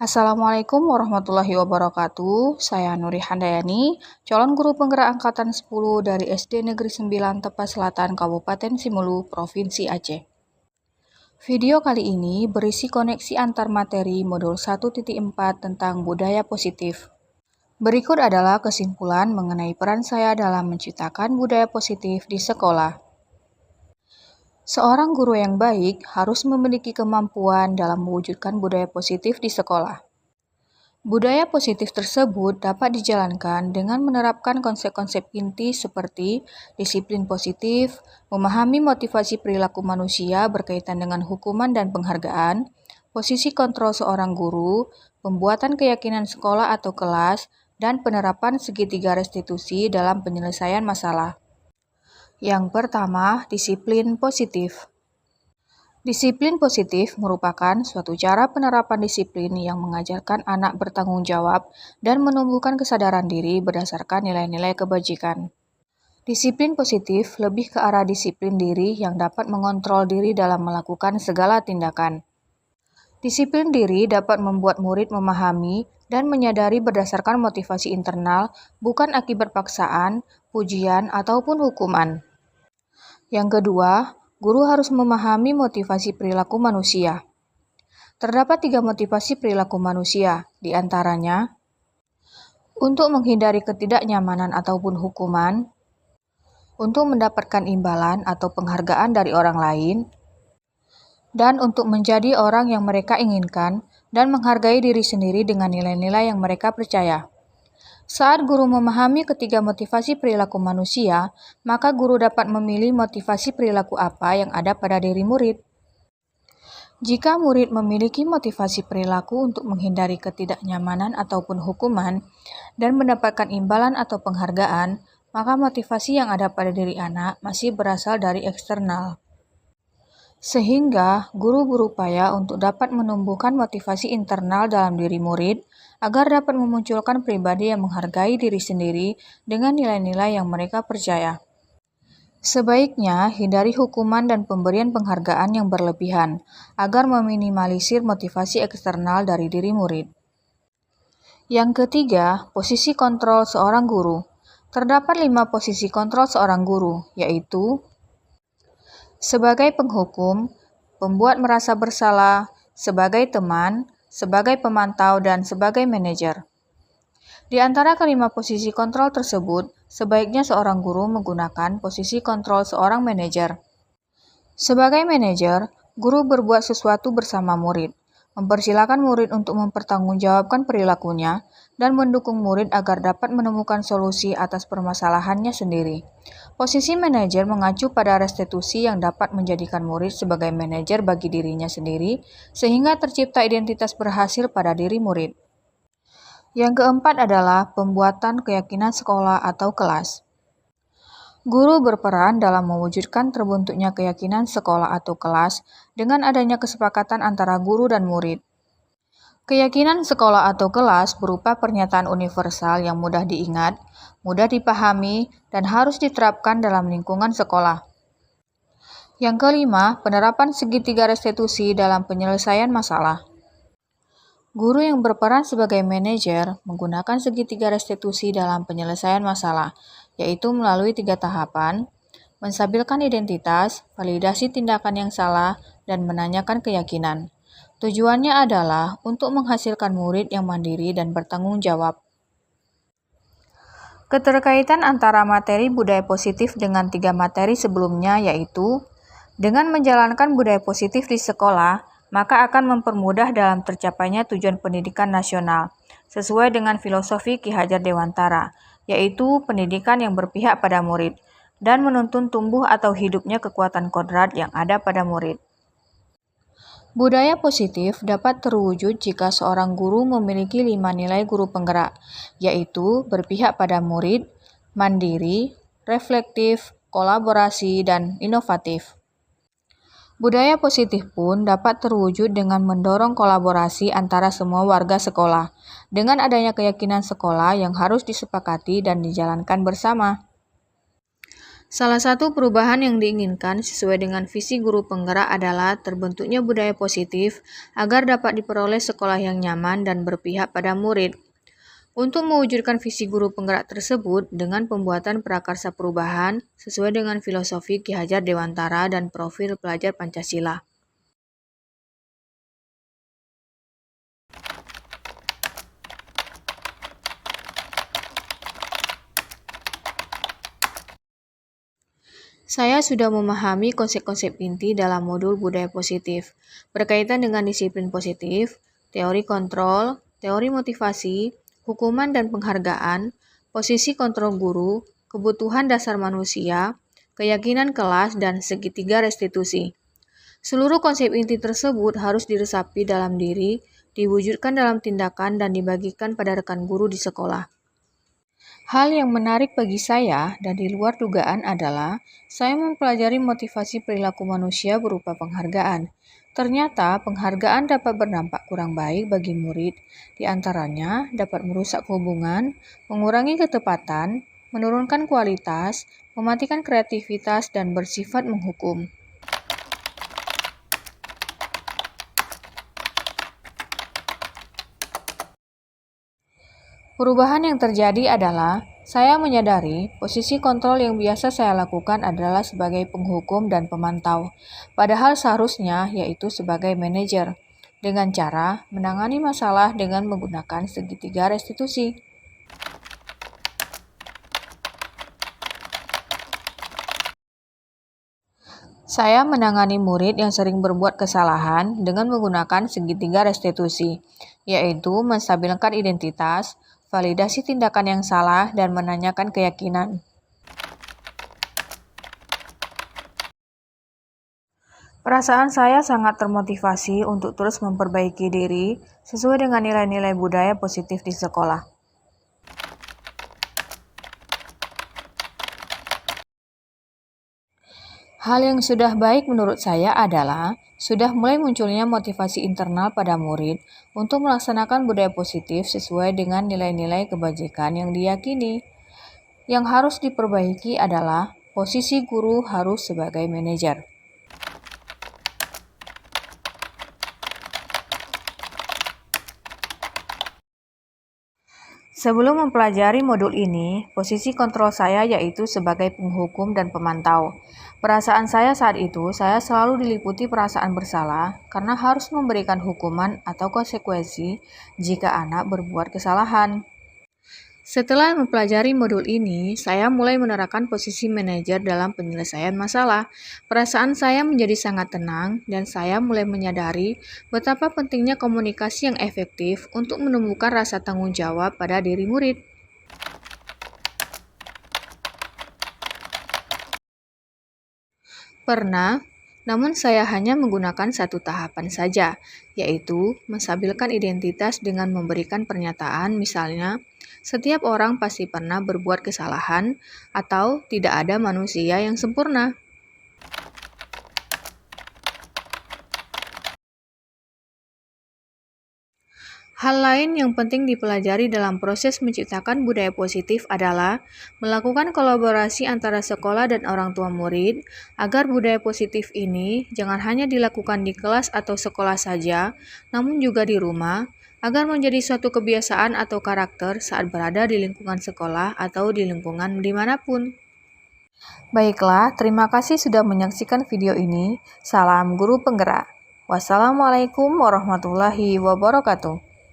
Assalamualaikum warahmatullahi wabarakatuh. Saya Nuri Handayani, calon guru penggerak angkatan 10 dari SD Negeri 9 Tepas Selatan, Kabupaten Simelu, Provinsi Aceh. Video kali ini berisi koneksi antar materi modul 1.4 tentang budaya positif. Berikut adalah kesimpulan mengenai peran saya dalam menciptakan budaya positif di sekolah. Seorang guru yang baik harus memiliki kemampuan dalam mewujudkan budaya positif di sekolah. Budaya positif tersebut dapat dijalankan dengan menerapkan konsep-konsep inti seperti disiplin positif, memahami motivasi perilaku manusia berkaitan dengan hukuman dan penghargaan, posisi kontrol seorang guru, pembuatan keyakinan sekolah atau kelas, dan penerapan segitiga restitusi dalam penyelesaian masalah. Yang pertama, disiplin positif. Disiplin positif merupakan suatu cara penerapan disiplin yang mengajarkan anak bertanggung jawab dan menumbuhkan kesadaran diri berdasarkan nilai-nilai kebajikan. Disiplin positif lebih ke arah disiplin diri yang dapat mengontrol diri dalam melakukan segala tindakan. Disiplin diri dapat membuat murid memahami dan menyadari berdasarkan motivasi internal, bukan akibat paksaan, pujian, ataupun hukuman. Yang kedua, guru harus memahami motivasi perilaku manusia. Terdapat 3 motivasi perilaku manusia, di antaranya untuk menghindari ketidaknyamanan ataupun hukuman, untuk mendapatkan imbalan atau penghargaan dari orang lain, dan untuk menjadi orang yang mereka inginkan dan menghargai diri sendiri dengan nilai-nilai yang mereka percaya. Saat guru memahami ketiga motivasi perilaku manusia, maka guru dapat memilih motivasi perilaku apa yang ada pada diri murid. Jika murid memiliki motivasi perilaku untuk menghindari ketidaknyamanan ataupun hukuman dan mendapatkan imbalan atau penghargaan, maka motivasi yang ada pada diri anak masih berasal dari eksternal. Sehingga guru berupaya untuk dapat menumbuhkan motivasi internal dalam diri murid agar dapat memunculkan pribadi yang menghargai diri sendiri dengan nilai-nilai yang mereka percaya. Sebaiknya hindari hukuman dan pemberian penghargaan yang berlebihan agar meminimalisir motivasi eksternal dari diri murid. Yang ketiga, posisi kontrol seorang guru. Terdapat 5 posisi kontrol seorang guru, yaitu sebagai penghukum, pembuat merasa bersalah, sebagai teman, sebagai pemantau, dan sebagai manajer. Di antara kelima posisi kontrol tersebut, sebaiknya seorang guru menggunakan posisi kontrol seorang manajer. Sebagai manajer, guru berbuat sesuatu bersama murid, mempersilakan murid untuk mempertanggungjawabkan perilakunya, dan mendukung murid agar dapat menemukan solusi atas permasalahannya sendiri. Posisi manajer mengacu pada restitusi yang dapat menjadikan murid sebagai manajer bagi dirinya sendiri, sehingga tercipta identitas berhasil pada diri murid. Yang keempat adalah pembuatan keyakinan sekolah atau kelas. Guru berperan dalam mewujudkan terbentuknya keyakinan sekolah atau kelas dengan adanya kesepakatan antara guru dan murid. Keyakinan sekolah atau kelas berupa pernyataan universal yang mudah diingat, mudah dipahami, dan harus diterapkan dalam lingkungan sekolah. Yang kelima, penerapan segitiga restitusi dalam penyelesaian masalah. Guru yang berperan sebagai manajer menggunakan segitiga restitusi dalam penyelesaian masalah, yaitu melalui 3 tahapan, menstabilkan identitas, validasi tindakan yang salah, dan menanyakan keyakinan. Tujuannya adalah untuk menghasilkan murid yang mandiri dan bertanggung jawab. Keterkaitan antara materi budaya positif dengan 3 materi sebelumnya yaitu, dengan menjalankan budaya positif di sekolah, maka akan mempermudah dalam tercapainya tujuan pendidikan nasional, sesuai dengan filosofi Ki Hajar Dewantara, yaitu pendidikan yang berpihak pada murid, dan menuntun tumbuh atau hidupnya kekuatan kodrat yang ada pada murid. Budaya positif dapat terwujud jika seorang guru memiliki 5 nilai guru penggerak, yaitu berpihak pada murid, mandiri, reflektif, kolaborasi, dan inovatif. Budaya positif pun dapat terwujud dengan mendorong kolaborasi antara semua warga sekolah, dengan adanya keyakinan sekolah yang harus disepakati dan dijalankan bersama. Salah satu perubahan yang diinginkan sesuai dengan visi guru penggerak adalah terbentuknya budaya positif agar dapat diperoleh sekolah yang nyaman dan berpihak pada murid. Untuk mewujudkan visi guru penggerak tersebut dengan pembuatan prakarsa perubahan sesuai dengan filosofi Ki Hajar Dewantara dan profil pelajar Pancasila. Saya sudah memahami konsep-konsep inti dalam modul budaya positif, berkaitan dengan disiplin positif, teori kontrol, teori motivasi, hukuman dan penghargaan, posisi kontrol guru, kebutuhan dasar manusia, keyakinan kelas, dan segitiga restitusi. Seluruh konsep inti tersebut harus diresapi dalam diri, diwujudkan dalam tindakan, dan dibagikan pada rekan guru di sekolah. Hal yang menarik bagi saya dan di luar dugaan adalah saya mempelajari motivasi perilaku manusia berupa penghargaan. Ternyata penghargaan dapat berdampak kurang baik bagi murid, di antaranya dapat merusak hubungan, mengurangi ketepatan, menurunkan kualitas, mematikan kreativitas, dan bersifat menghukum. Perubahan yang terjadi adalah saya menyadari posisi kontrol yang biasa saya lakukan adalah sebagai penghukum dan pemantau, padahal seharusnya yaitu sebagai manajer, dengan cara menangani masalah dengan menggunakan segitiga restitusi. Saya menangani murid yang sering berbuat kesalahan dengan menggunakan segitiga restitusi, yaitu menstabilkan identitas, validasi tindakan yang salah, dan menanyakan keyakinan. Perasaan saya sangat termotivasi untuk terus memperbaiki diri sesuai dengan nilai-nilai budaya positif di sekolah. Hal yang sudah baik menurut saya adalah sudah mulai munculnya motivasi internal pada murid untuk melaksanakan budaya positif sesuai dengan nilai-nilai kebajikan yang diyakini. Yang harus diperbaiki adalah posisi guru harus sebagai manajer. Sebelum mempelajari modul ini, posisi kontrol saya yaitu sebagai penghukum dan pemantau. Perasaan saya saat itu, saya selalu diliputi perasaan bersalah karena harus memberikan hukuman atau konsekuensi jika anak berbuat kesalahan. Setelah mempelajari modul ini, saya mulai menerapkan posisi manajer dalam penyelesaian masalah. Perasaan saya menjadi sangat tenang dan saya mulai menyadari betapa pentingnya komunikasi yang efektif untuk menumbuhkan rasa tanggung jawab pada diri murid. Pernah, namun saya hanya menggunakan satu tahapan saja, yaitu menstabilkan identitas dengan memberikan pernyataan misalnya, setiap orang pasti pernah berbuat kesalahan atau tidak ada manusia yang sempurna. Hal lain yang penting dipelajari dalam proses menciptakan budaya positif adalah melakukan kolaborasi antara sekolah dan orang tua murid agar budaya positif ini jangan hanya dilakukan di kelas atau sekolah saja, namun juga di rumah, agar menjadi suatu kebiasaan atau karakter saat berada di lingkungan sekolah atau di lingkungan dimanapun. Baiklah, terima kasih sudah menyaksikan video ini. Salam Guru Penggerak. Wassalamualaikum warahmatullahi wabarakatuh.